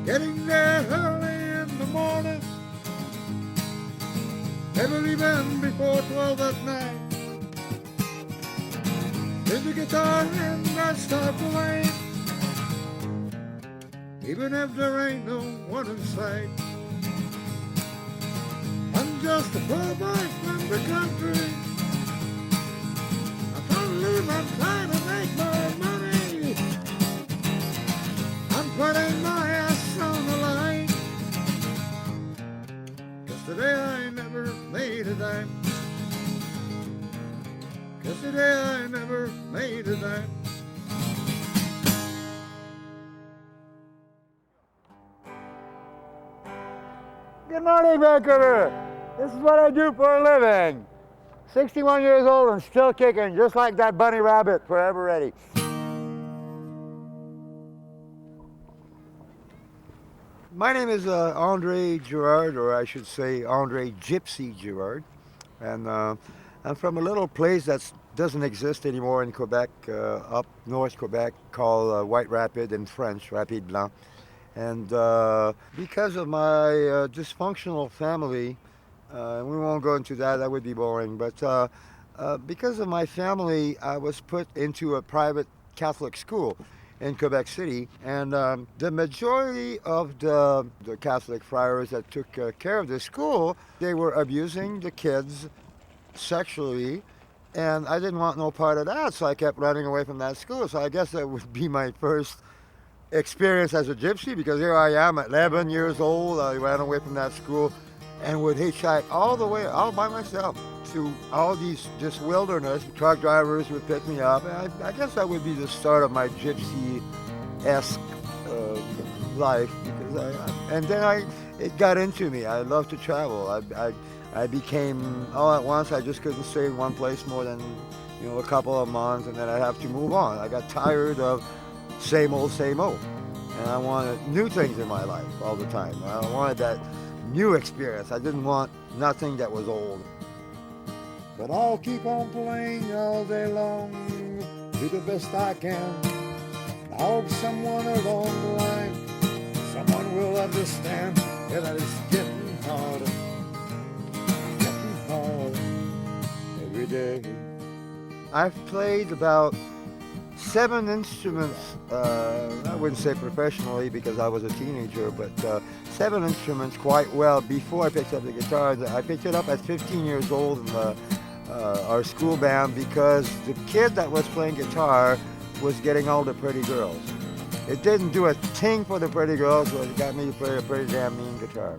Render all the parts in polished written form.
getting there early in the morning, never leaving before 12 at night. With the guitar and I start playing, even if there ain't no one in sight. I'm just a poor boy from the country. I'm trying to live, I'm trying to make more money. I'm putting my ass on the line, 'cause today I never made a dime. 'Cause today I never made a dime. Good morning, Vancouver. This is what I do for a living. 61 years old and still kicking, just like that bunny rabbit, forever ready. My name is Andre Girard, or I should say Andre Gypsy Girard. And I'm from a little place that doesn't exist anymore in Quebec, up north Quebec, called White Rapid in French, Rapide Blanc. And because of my dysfunctional family, we won't go into that, that would be boring, but because of my family, I was put into a private Catholic school in Quebec City, and the majority of the Catholic friars that took care of the school, they were abusing the kids sexually, and I didn't want no part of that, so I kept running away from that school. So I guess that would be my first experience as a gypsy, because here I am at 11 years old. I ran away from that school and would hitchhike all the way, all by myself, to all this wilderness. Truck drivers would pick me up, and I guess that would be the start of my gypsy-esque life, because it got into me. I love to travel. I became, all at once, I just couldn't stay in one place more than, a couple of months, and then I'd have to move on. I got tired of same old, and I wanted new things in my life all the time. I wanted that new experience. I didn't want nothing that was old. But I'll keep on playing all day long, do the best I can. I hope someone along the line, someone will understand that it's getting harder every day. I've played about 7 instruments, I wouldn't say professionally because I was a teenager, but 7 instruments quite well before I picked up the guitar. I picked it up at 15 years old in our school band, because the kid that was playing guitar was getting all the pretty girls. It didn't do a thing for the pretty girls, but it got me to play a pretty damn mean guitar.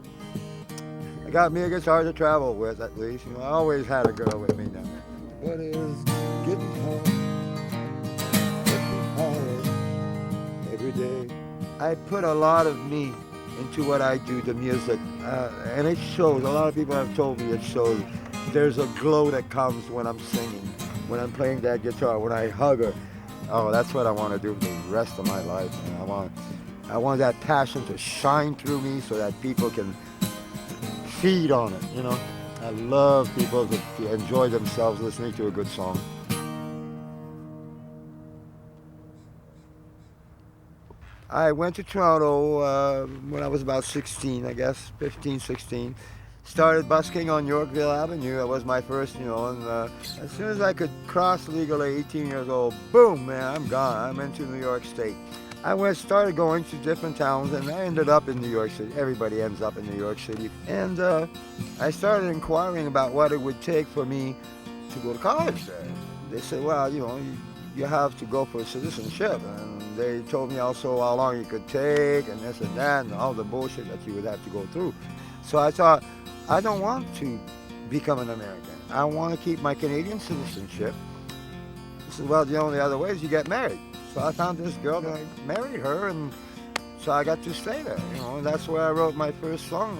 It got me a guitar to travel with, at least. I always had a girl with me now. But it is getting hard every day. I put a lot of me into what I do, the music, and it shows. A lot of people have told me it shows. There's a glow that comes when I'm singing, when I'm playing that guitar, when I hug her. Oh, that's what I want to do for the rest of my life. I want that passion to shine through me so that people can feed on it, I love people to enjoy themselves listening to a good song. I went to Toronto when I was about 16, I guess, 15, 16. Started busking on Yorkville Avenue. That was my first, and as soon as I could cross legally 18 years old, boom, man, I'm gone. I'm into New York State. I started going to different towns, and I ended up in New York City. Everybody ends up in New York City. And I started inquiring about what it would take for me to go to college there. They said, well, you have to go for citizenship. And they told me also how long it could take, and this and that, and all the bullshit that you would have to go through. So I thought, I don't want to become an American. I want to keep my Canadian citizenship. I said, well, the only other way is you get married. So I found this girl and I married her, and so I got to stay there, and that's where I wrote my first song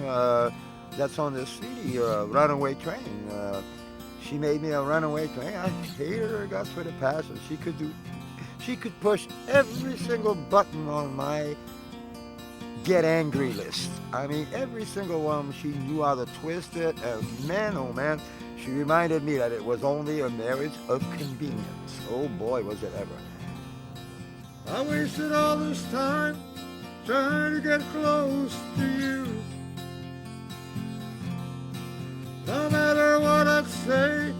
that's on this CD, Runaway Train. She made me a runaway train. I hated her guts with a passion. She could push every single button on my get angry list. I mean, every single one, she knew how to twist it, and man, oh man, she reminded me that it was only a marriage of convenience. Oh boy, was it ever. I wasted all this time trying to to get close to you. No matter what I say,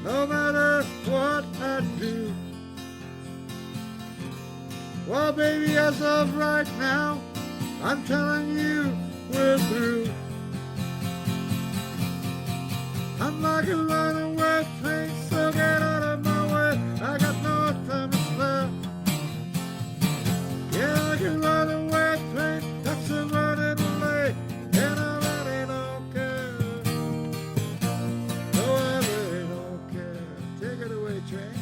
no matter what I do. Well, baby, as of right now, I'm telling you, we're through. I'm not gonna run away, train, so get out of my way. I got no time to spare. Yeah, I can run away, train, that's a running late, and I really don't care. No, I really don't care. Take it away, train.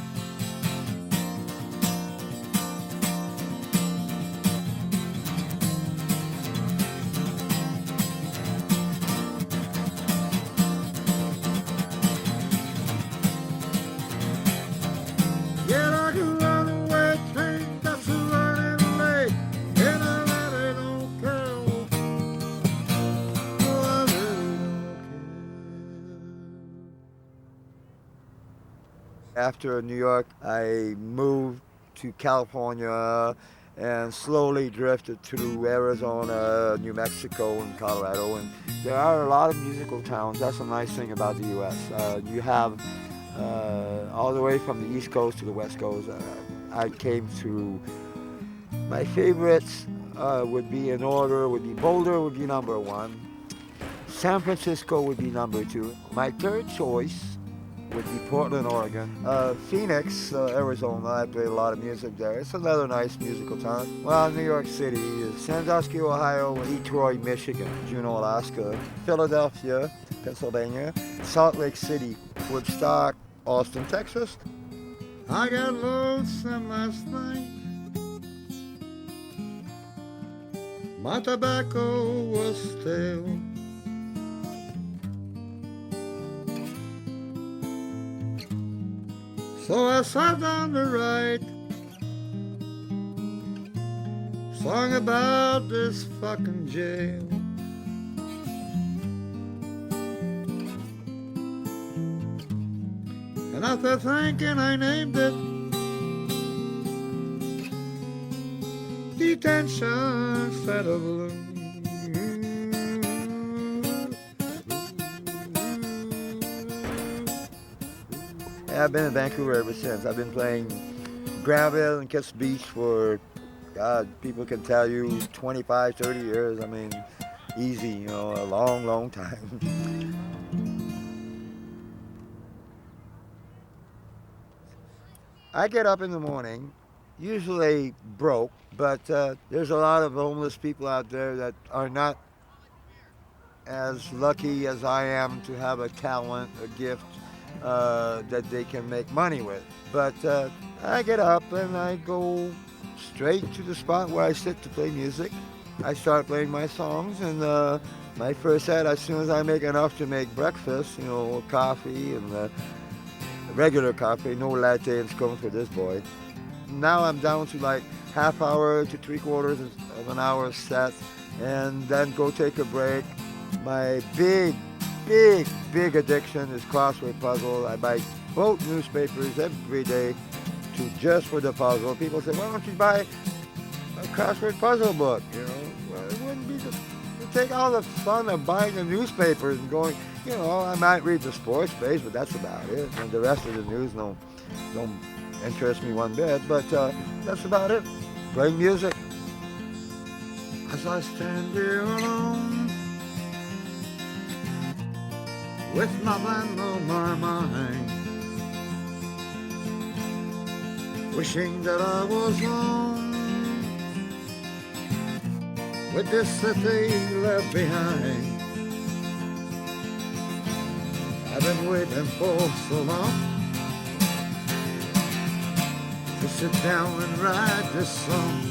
Yeah, I can run away, train, that's a running late, and I really don't care. No, I really don't care. After New York, I moved to California and slowly drifted through Arizona, New Mexico, and Colorado. And there are a lot of musical towns. That's a nice thing about the U.S. You have all the way from the East Coast to the West Coast. I came through. My favorites would be in order. Would be Boulder would be number one. San Francisco would be number two. My third choice would be Portland, Oregon. Phoenix, Arizona. I played a lot of music there. It's another nice musical town. Well, New York City, Sandusky, Ohio, Detroit, Michigan, Juneau, Alaska, Philadelphia, Pennsylvania, Salt Lake City, Woodstock, Austin, Texas. I got lonesome last night. My tobacco was stale. So I sat down to write a song about this fucking jail. And after thinking, I named it Detention Federal. I've been in Vancouver ever since. I've been playing Granville and Kiss Beach for, God, people can tell you 25, 30 years. I mean, easy, you know, a long, long time. I get up in the morning, usually broke, but there's a lot of homeless people out there that are not as lucky as I am to have a talent, a gift that they can make money with. But I get up and I go straight to the spot where I sit to play music. I start playing my songs, and my first set, as soon as I make enough to make breakfast, you know, coffee and regular coffee, no latte and scone for this boy. Now I'm down to like half hour to 3/4 of an hour set, and then go take a break. My big addiction is crossword puzzle. I buy both newspapers every day just for the puzzle. People say, why don't you buy a crossword puzzle book? You know, well, it wouldn't be take all the fun of buying the newspapers and going, you know, I might read the sports page, but that's about it. And the rest of the news don't interest me one bit, but that's about it. Playing music. As I stand here alone, with nothing on my mind, wishing that I was home, with this city left behind. I've been waiting for so long to sit down and write this song,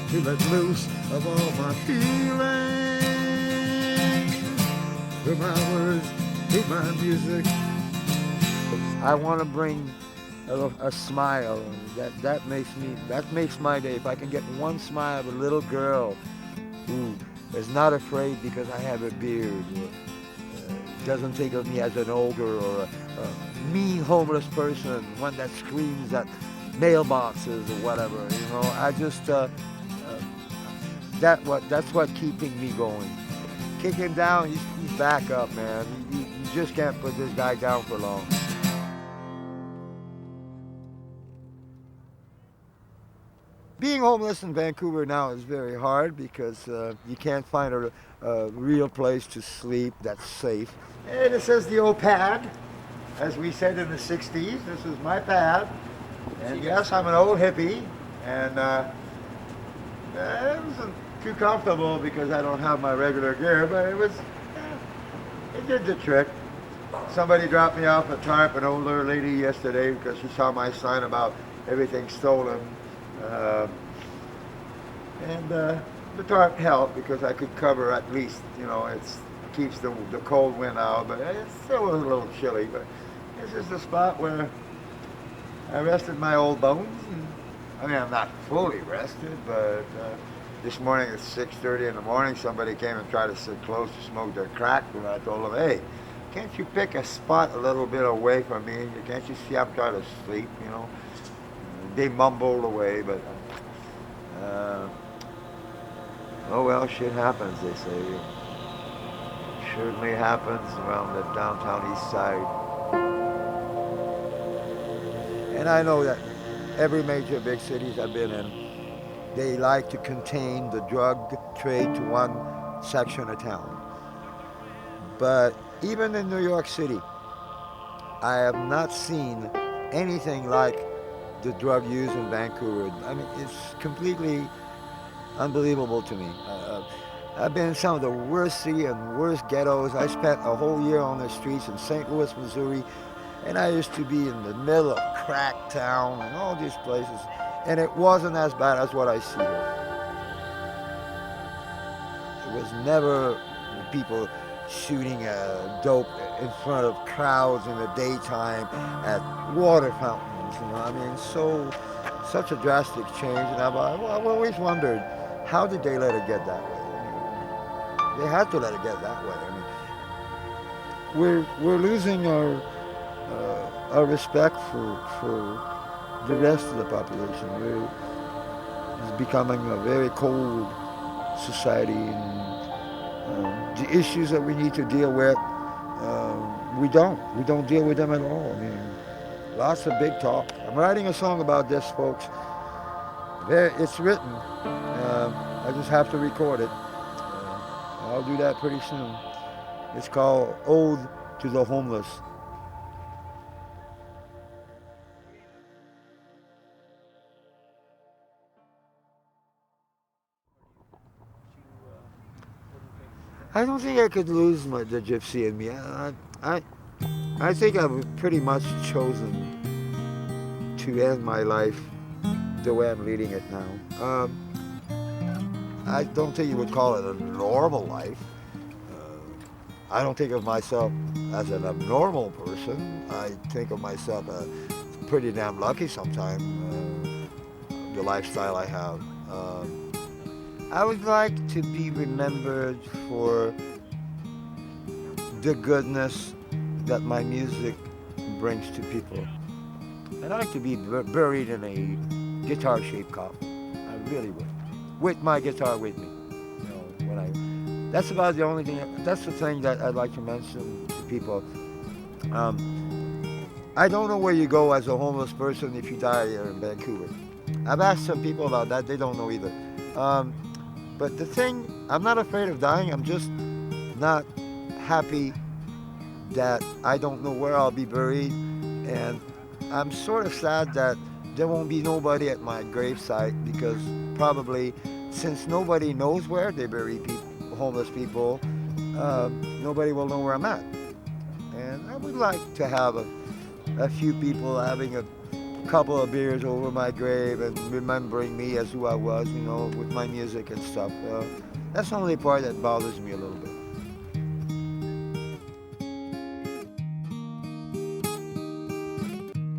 to let loose of all my feelings, through my words, through my music. I want to bring a smile. That makes my day. If I can get one smile of a little girl who is not afraid because I have a beard, doesn't think of me as an ogre or a mean homeless person, one that screams at mailboxes or whatever. You know, I just that's what keeping me going. Kick him down, he's back up, man. You just can't put this guy down for long. Being homeless in Vancouver now is very hard because you can't find a real place to sleep that's safe. And it says the old pad, as we said in the 60s. This is my pad. And yes, I'm an old hippie. And it wasn't too comfortable because I don't have my regular gear, but it did the trick. Somebody dropped me off a tarp, an older lady yesterday, because she saw my sign about everything stolen. Uh, and the tarp helped because I could cover at least, it keeps the cold wind out, but it still was a little chilly. But this is the spot where I rested my old bones. And, I mean, I'm not fully rested, but this morning at 6:30 in the morning, somebody came and tried to sit close to smoke their crack, and I told them, hey, can't you pick a spot a little bit away from me? Can't you see I'm trying to sleep, They mumbled away, but oh well, shit happens, they say. It certainly happens around the downtown east side. And I know that every major big cities I've been in, they like to contain the drug trade to one section of town. But even in New York City, I have not seen anything like the drug use in Vancouver. I mean, it's completely unbelievable to me. I've been in some of the worst city and worst ghettos. I spent a whole year on the streets in St. Louis, Missouri, and I used to be in the middle of crack town and all these places, and it wasn't as bad as what I see here. It was never people shooting dope in front of crowds in the daytime at water fountains. I mean, such a drastic change, and I've always wondered, how did they let it get that way? I mean, they had to let it get that way. I mean, we're losing our respect for the rest of the population. It's becoming a very cold society, and the issues that we need to deal with, we don't deal with them at all. I mean, lots of big talk. I'm writing a song about this, folks. It's written. I just have to record it. I'll do that pretty soon. It's called Ode to the Homeless. I don't think I could lose the gypsy in me. I think I've pretty much chosen to end my life the way I'm leading it now. I don't think you would call it a normal life. I don't think of myself as an abnormal person. I think of myself as pretty damn lucky sometimes, the lifestyle I have. I would like to be remembered for the goodness that my music brings to people. I'd like to be buried in a guitar-shaped coffin. I really would, with my guitar with me. That's about the only thing. That's the thing that I'd like to mention to people. I don't know where you go as a homeless person if you die here in Vancouver. I've asked some people about that. They don't know either. But the thing, I'm not afraid of dying. I'm just not happy that I don't know where I'll be buried. And I'm sort of sad that there won't be nobody at my gravesite, because probably since nobody knows where they bury homeless people, nobody will know where I'm at. And I would like to have a few people having a couple of beers over my grave and remembering me as who I was, with my music and stuff. That's the only part that bothers me a little bit.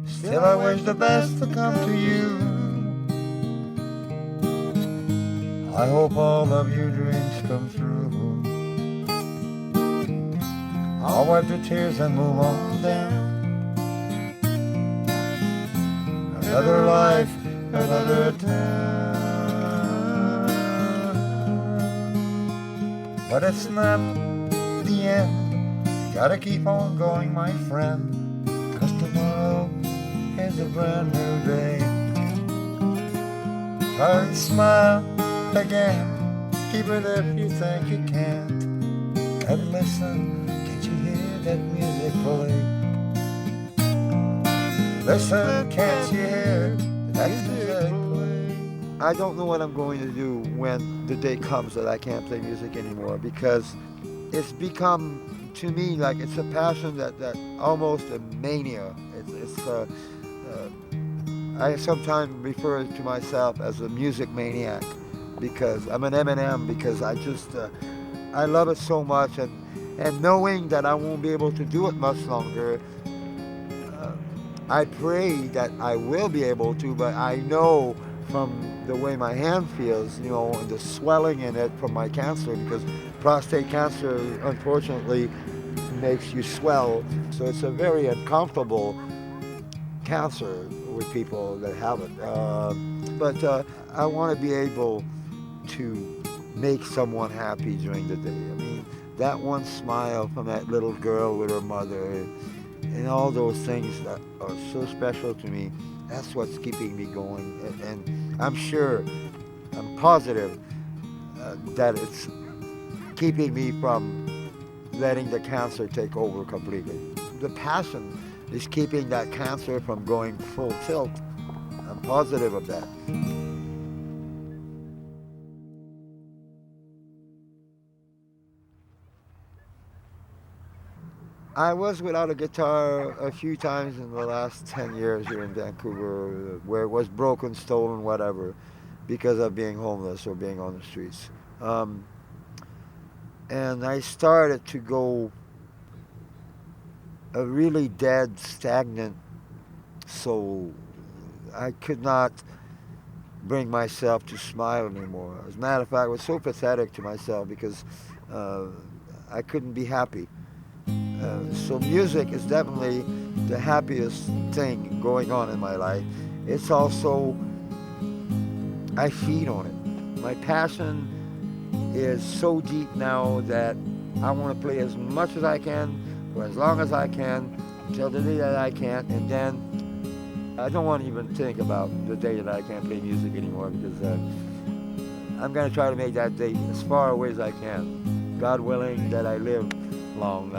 Still I wish the best to come to you. I hope all of your dreams come true. I'll wipe the tears and move on then. Another life, another time. but it's not the end. Gotta keep on going, my friend, 'cause tomorrow is a brand new day. Try and smile again, even if you think you can't. And listen, can't you hear that music play? Listen, can't you hear that music play? I don't know what I'm going to do when the day comes that I can't play music anymore, because it's become, to me, like it's a passion that almost a mania. I sometimes refer to myself as a music maniac, because I'm an M&M, because I love it so much, and knowing that I won't be able to do it much longer, uh, I pray that I will be able to, but I know from the way my hand feels, and the swelling in it from my cancer, because prostate cancer unfortunately makes you swell, so it's a very uncomfortable cancer with people that have it. But I want to be able to make someone happy during the day. I mean, that one smile from that little girl with her mother, and all those things that are so special to me, that's what's keeping me going. And I'm sure, I'm positive that it's keeping me from letting the cancer take over completely. The passion is keeping that cancer from going full tilt. I'm positive of that. I was without a guitar a few times in the last 10 years here in Vancouver, where it was broken, stolen, whatever, because of being homeless or being on the streets. Um, and I started to go a really dead, stagnant soul. I could not bring myself to smile anymore. As a matter of fact, I was so pathetic to myself because uh, I couldn't be happy. So music is definitely the happiest thing going on in my life. It's also, I feed on it. My passion is so deep now that I want to play as much as I can for as long as I can until the day that I can't, and then I don't want to even think about the day that I can't play music anymore, because I'm going to try to make that day as far away as I can. God willing that I live long.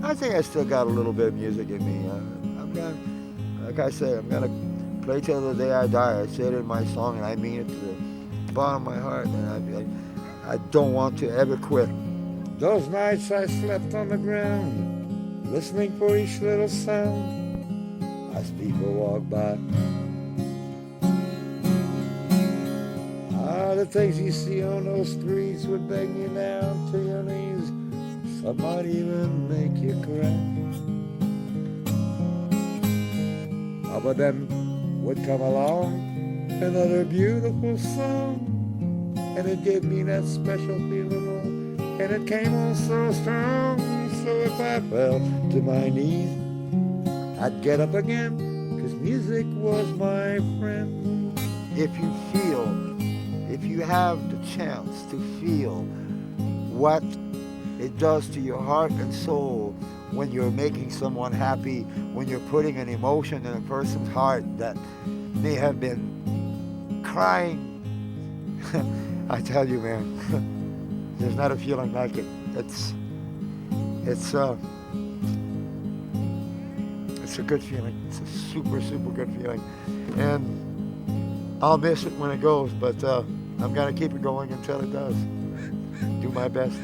I think I still got a little bit of music in me. I'm gonna, like I said, I'm gonna play till the day I die. I said it in my song, and I mean it to the bottom of my heart. I don't want to ever quit. Those nights I slept on the ground, listening for each little sound as people walk by. The things you see on those streets would bring you down to your knees. Some might even make you cry. But then would come along another beautiful song, and it gave me that special feeling on, and it came on so strong. So if I fell to my knees, I'd get up again, 'cause music was my friend. If you have the chance to feel what it does to your heart and soul when you're making someone happy, when you're putting an emotion in a person's heart that may have been crying, I tell you, man, there's not a feeling like it. It's a good feeling. It's a super, super good feeling. And I'll miss it when it goes, but I'm going to keep it going until it does. Do my best.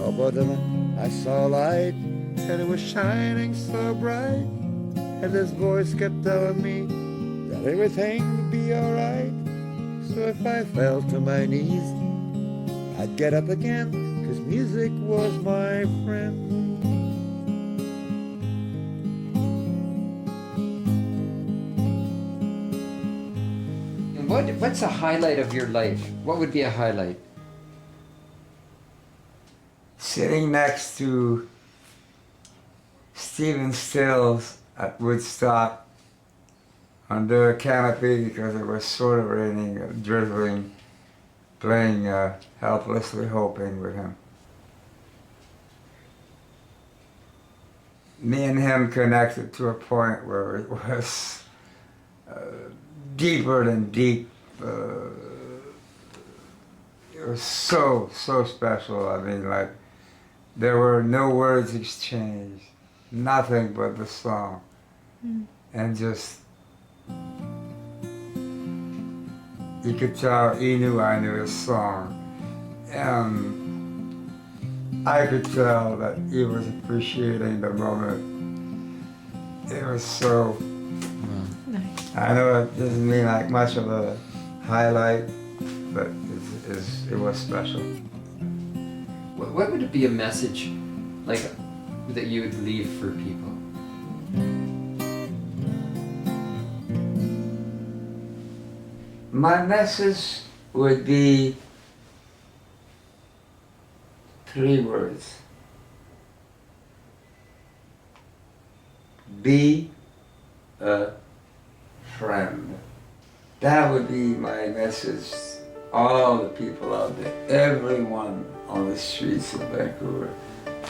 Oh, but then I saw a light, and it was shining so bright, and this voice kept telling me that everything would be alright. So if I fell to my knees, I'd get up again, 'cause music was my friend. What's a highlight of your life? What would be a highlight? Sitting next to Stephen Stills at Woodstock under a canopy because it was sort of raining, drizzling, playing Helplessly Hoping with him. Me and him connected to a point where it was deeper than deep. It was so special. I mean, like, there were no words exchanged, nothing but the song. And just, you could tell he knew I knew his song. And I could tell that he was appreciating the moment. It was so, Nice. I know it doesn't mean like much of a highlight, but it was special. What would it be a message like that you would leave for people? My message would be 3 words. Be a friend. That would be my message. All the people out there, everyone on the streets of Vancouver,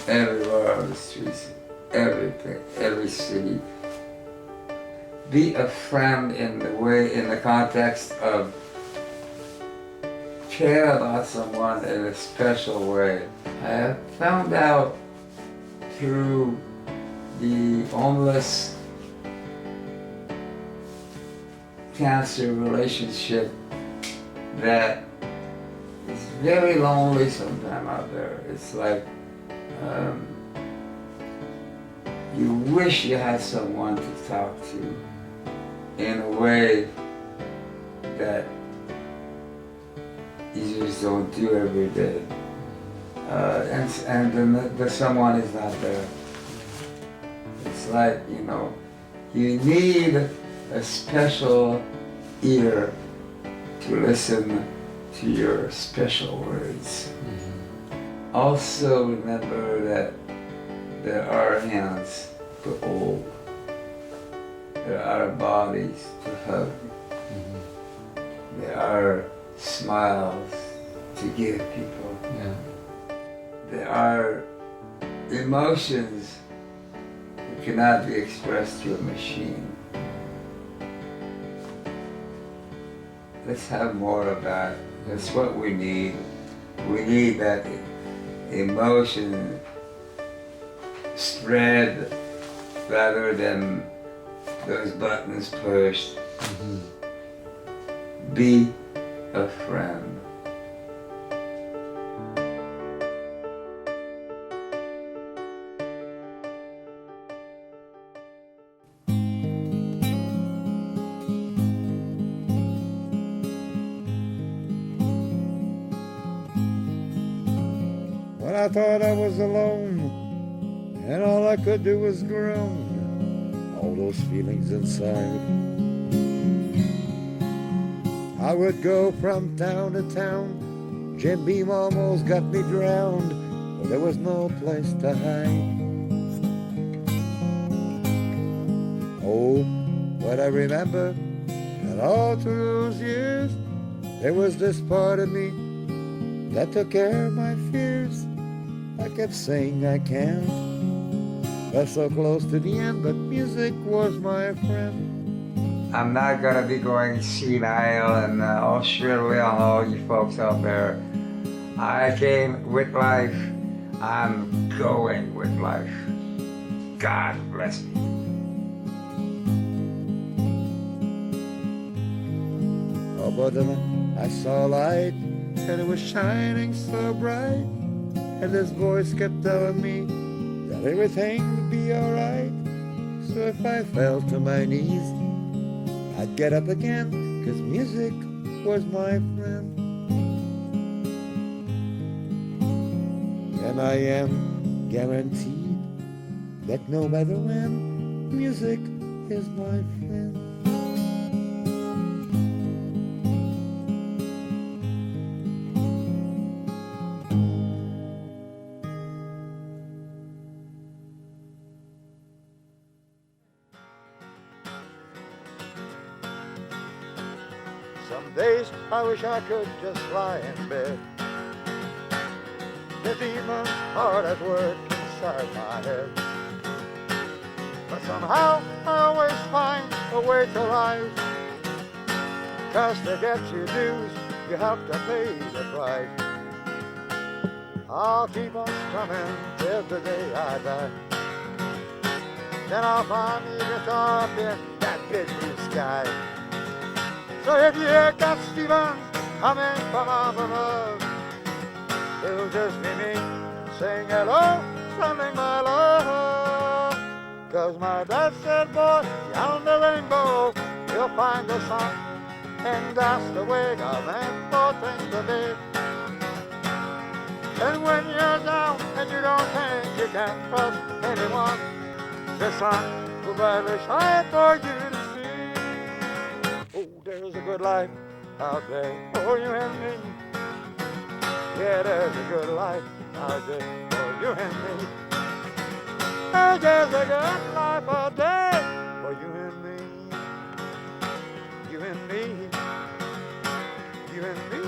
everywhere on the streets, everything, every city. Be a friend in the context of care about someone in a special way. I have found out through the homeless cancer relationship that it's very lonely sometimes out there. It's like you wish you had someone to talk to in a way that you just don't do every day. And the someone is not there. It's like, you know, you need a special ear to listen to your special words. Also remember that there are hands to hold. There are bodies to hug. There are smiles to give people. Yeah. There are emotions that cannot be expressed through a machine. Let's have more of that. That's what we need. We need that emotion spread rather than those buttons pushed. Be a friend. When I thought I was alone and all I could do was groan, all those feelings inside, I would go from town to town. Jim Beam almost got me drowned, but there was no place to hide. Oh, but I remember that all through those years, there was this part of me that took care of my fears. I kept saying I can't, got so close to the end, but music was my friend. I'm not gonna be going senile and all shrivelly on all you folks out there. I came with life. I'm going with life. God bless me. Oh, but then I saw a light, and it was shining so bright, and this voice kept telling me that everything would be alright. So if I fell to my knees, I'd get up again, 'cause music was my friend. And I am guaranteed that no matter when, music is my friend. days I wish I could just lie in bed. The demons hard at work inside my head. But somehow I always find a way to rise. 'Cause to get your dues, you have to pay the price. I'll keep on strumming till the day I die. Then I'll find me a guitar up in that big blue sky. So if you hear Cat Stevens coming from up above, it'll just be me saying hello, sending my love. 'Cause my dad said, boy, beyond the rainbow, you'll find the sun. And that's the way God meant for things to be. And when you're down and you don't think you can trust anyone, the sun will brightly shine for you to see. Oh, there's a good life out there for you and me. Yeah, there's a good life out there for you and me. And there's a good life out there for you and me. You and me. You and me.